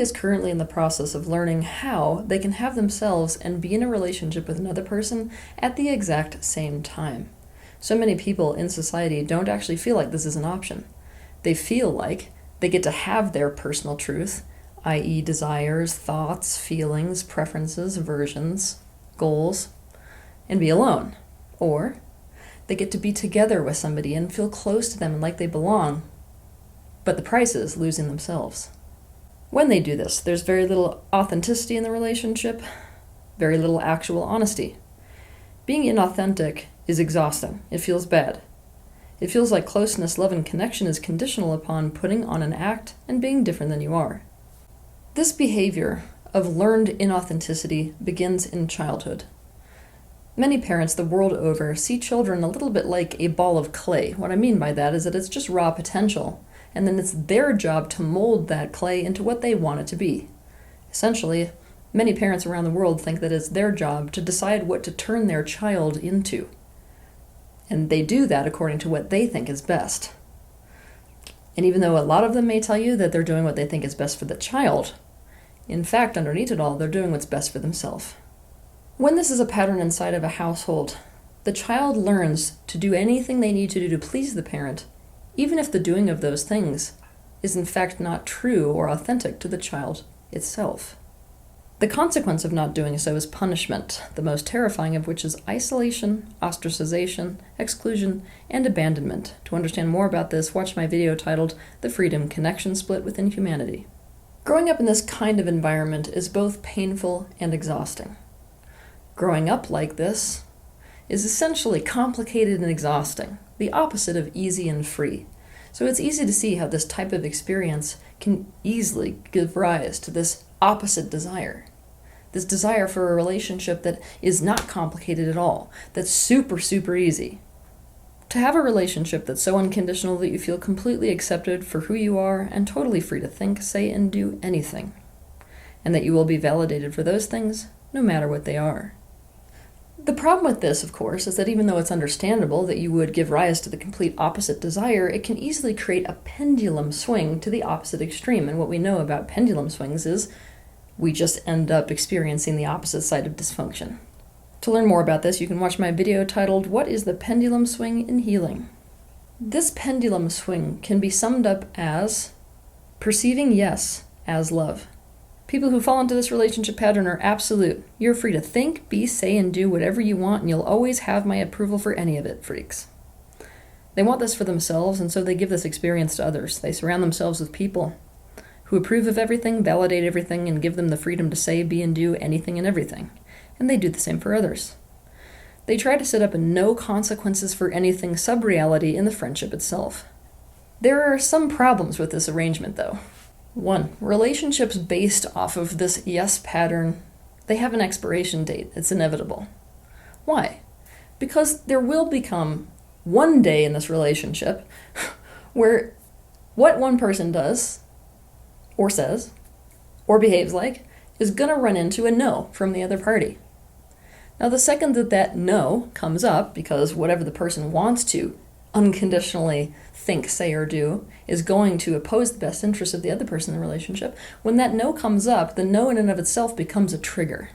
is currently in the process of learning how they can have themselves and be in a relationship with another person at the exact same time. So many people in society don't actually feel like this is an option. They feel like they get to have their personal truth, i.e. desires, thoughts, feelings, preferences, aversions, goals, and be alone. Or they get to be together with somebody and feel close to them and like they belong, but the price is losing themselves. When they do this, there's very little authenticity in the relationship, very little actual honesty. Being inauthentic is exhausting. It feels bad. It feels like closeness, love, and connection is conditional upon putting on an act and being different than you are. This behavior of learned inauthenticity begins in childhood. Many parents the world over see children a little bit like a ball of clay. What I mean by that is that it's just raw potential, and then it's their job to mold that clay into what they want it to be. Essentially, many parents around the world think that it's their job to decide what to turn their child into. And they do that according to what they think is best. And even though a lot of them may tell you that they're doing what they think is best for the child, in fact, underneath it all, they're doing what's best for themselves. When this is a pattern inside of a household, the child learns to do anything they need to do to please the parent, even if the doing of those things is in fact not true or authentic to the child itself. The consequence of not doing so is punishment, the most terrifying of which is isolation, ostracization, exclusion, and abandonment. To understand more about this, watch my video titled The Freedom Connection Split Within Humanity. Growing up in this kind of environment is both painful and exhausting. Growing up like this is essentially complicated and exhausting, the opposite of easy and free. So it's easy to see how this type of experience can easily give rise to this opposite desire. This desire for a relationship that is not complicated at all, that's super, super easy. To have a relationship that's so unconditional that you feel completely accepted for who you are and totally free to think, say, and do anything. And that you will be validated for those things, no matter what they are. The problem with this, of course, is that even though it's understandable that you would give rise to the complete opposite desire, it can easily create a pendulum swing to the opposite extreme. And what we know about pendulum swings is we just end up experiencing the opposite side of dysfunction. To learn more about this, you can watch my video titled, What is the Pendulum Swing in Healing? This pendulum swing can be summed up as perceiving yes as love. People who fall into this relationship pattern are absolute. You're free to think, be, say, and do whatever you want, and you'll always have my approval for any of it, freaks. They want this for themselves, and so they give this experience to others. They surround themselves with people who approve of everything, validate everything, and give them the freedom to say, be, and do anything and everything. And they do the same for others. They try to set up a no consequences for anything sub-reality in the friendship itself. There are some problems with this arrangement, though. 1. Relationships based off of this yes pattern, they have an expiration date. It's inevitable. Why? Because there will become one day in this relationship where what one person does, or says, or behaves like, is going to run into a no from the other party. Now, the second that no comes up, because whatever the person wants to unconditionally think, say, or do is going to oppose the best interest of the other person in the relationship, when that no comes up, the no in and of itself becomes a trigger.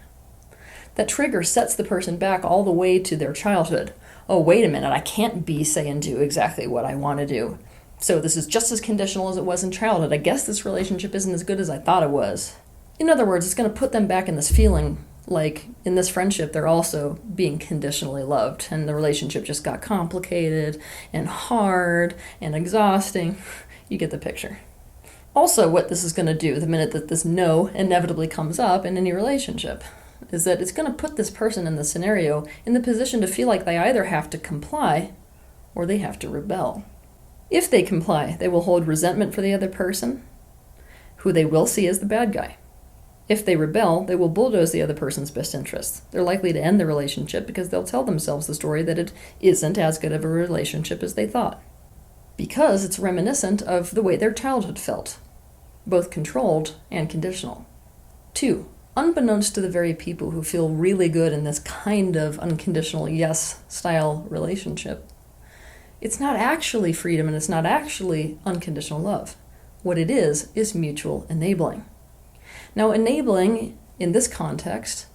That trigger sets the person back all the way to their childhood. Oh, wait a minute, I can't be, say, and do exactly what I want to do. So this is just as conditional as it was in childhood. I guess this relationship isn't as good as I thought it was. In other words, it's going to put them back in this feeling like in this friendship they're also being conditionally loved, and the relationship just got complicated and hard and exhausting. You get the picture. Also, what this is going to do the minute that this no inevitably comes up in any relationship is that it's going to put this person in the scenario in the position to feel like they either have to comply or they have to rebel. If they comply, they will hold resentment for the other person, who they will see as the bad guy. If they rebel, they will bulldoze the other person's best interests. They're likely to end the relationship because they'll tell themselves the story that it isn't as good of a relationship as they thought, because it's reminiscent of the way their childhood felt, both controlled and conditional. 2. Unbeknownst to the very people who feel really good in this kind of unconditional yes-style relationship, it's not actually freedom and it's not actually unconditional love. What it is mutual enabling. Now, enabling, in this context,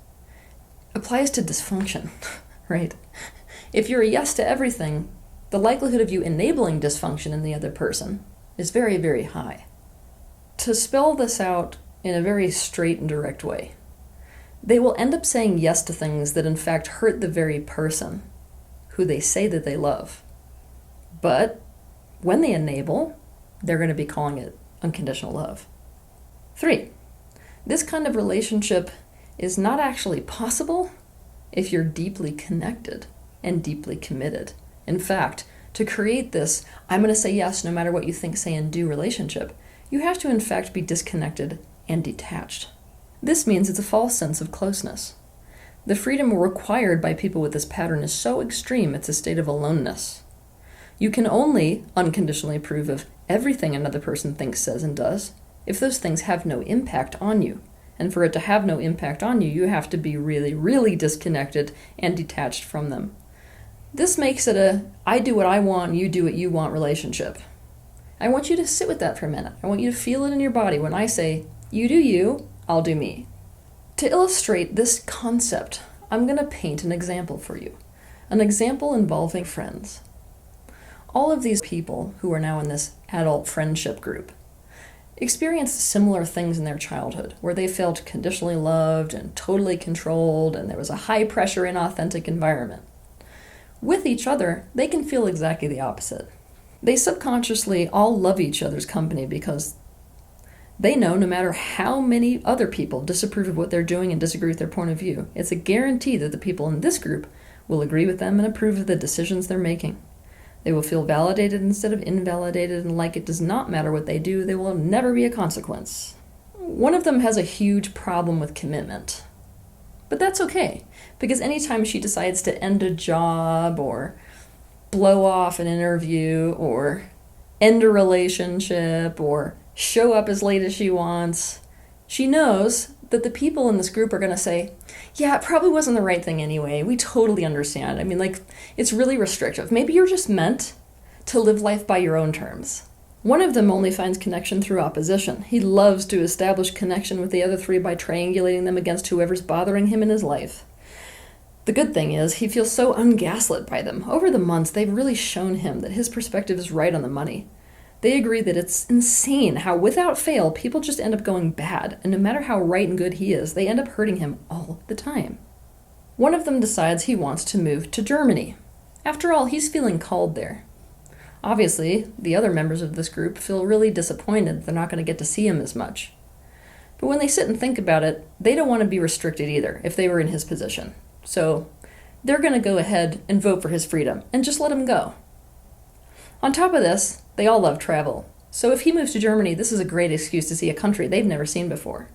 applies to dysfunction, right? If you're a yes to everything, the likelihood of you enabling dysfunction in the other person is very, very high. To spell this out in a very straight and direct way, they will end up saying yes to things that in fact hurt the very person who they say that they love. But when they enable, they're going to be calling it unconditional love. 3, this kind of relationship is not actually possible if you're deeply connected and deeply committed. In fact, to create this, I'm going to say yes no matter what you think, say, and do relationship, you have to in fact be disconnected and detached. This means it's a false sense of closeness. The freedom required by people with this pattern is so extreme, it's a state of aloneness. You can only unconditionally approve of everything another person thinks, says, and does if those things have no impact on you. And for it to have no impact on you, you have to be really, really disconnected and detached from them. This makes it a I do what I want, you do what you want relationship. I want you to sit with that for a minute. I want you to feel it in your body when I say, you do you, I'll do me. To illustrate this concept, I'm going to paint an example for you. An example involving friends. All of these people who are now in this adult friendship group experienced similar things in their childhood, where they felt conditionally loved and totally controlled, and there was a high-pressure, inauthentic environment. With each other, they can feel exactly the opposite. They subconsciously all love each other's company because they know no matter how many other people disapprove of what they're doing and disagree with their point of view, it's a guarantee that the people in this group will agree with them and approve of the decisions they're making. They will feel validated instead of invalidated, and like it does not matter what they do, there will never be a consequence. One of them has a huge problem with commitment. But that's okay, because anytime she decides to end a job or blow off an interview or end a relationship or show up as late as she wants, she knows that the people in this group are going to say, yeah, it probably wasn't the right thing anyway. We totally understand. I mean, like, it's really restrictive. Maybe you're just meant to live life by your own terms. One of them only finds connection through opposition. He loves to establish connection with the other 3 by triangulating them against whoever's bothering him in his life. The good thing is, he feels so ungaslit by them. Over the months, they've really shown him that his perspective is right on the money. They agree that it's insane how, without fail, people just end up going bad, and no matter how right and good he is, they end up hurting him all the time. One of them decides he wants to move to Germany. After all, he's feeling called there. Obviously, the other members of this group feel really disappointed they're not going to get to see him as much. But when they sit and think about it, they don't want to be restricted either, if they were in his position. So they're going to go ahead and vote for his freedom, and just let him go. On top of this, they all love travel. So if he moves to Germany, this is a great excuse to see a country they've never seen before.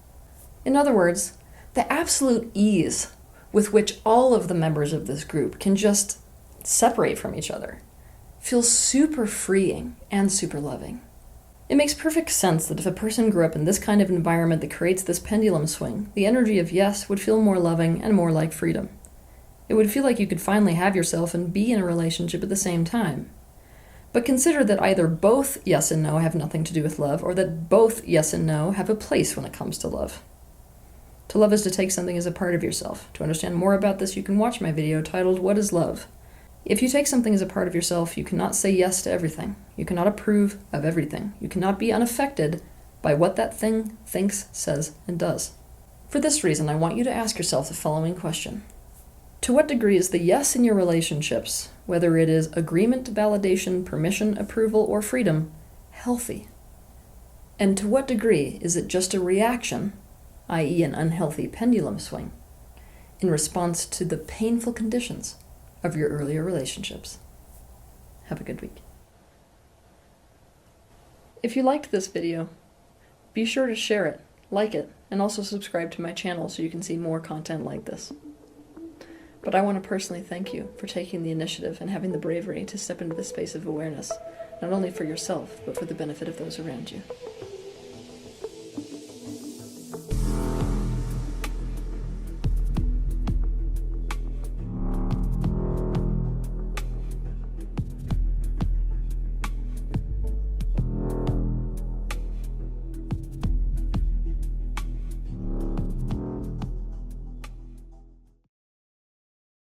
In other words, the absolute ease with which all of the members of this group can just separate from each other feels super freeing and super loving. It makes perfect sense that if a person grew up in this kind of environment that creates this pendulum swing, the energy of yes would feel more loving and more like freedom. It would feel like you could finally have yourself and be in a relationship at the same time. But consider that either both yes and no have nothing to do with love, or that both yes and no have a place when it comes to love. To love is to take something as a part of yourself. To understand more about this, you can watch my video titled, What is Love? If you take something as a part of yourself, you cannot say yes to everything. You cannot approve of everything. You cannot be unaffected by what that thing thinks, says, and does. For this reason, I want you to ask yourself the following question. To what degree is the yes in your relationships, whether it is agreement, validation, permission, approval, or freedom, healthy? And to what degree is it just a reaction, i.e. an unhealthy pendulum swing, in response to the painful conditions of your earlier relationships? Have a good week. If you liked this video, be sure to share it, like it, and also subscribe to my channel so you can see more content like this. But I want to personally thank you for taking the initiative and having the bravery to step into this space of awareness, not only for yourself, but for the benefit of those around you.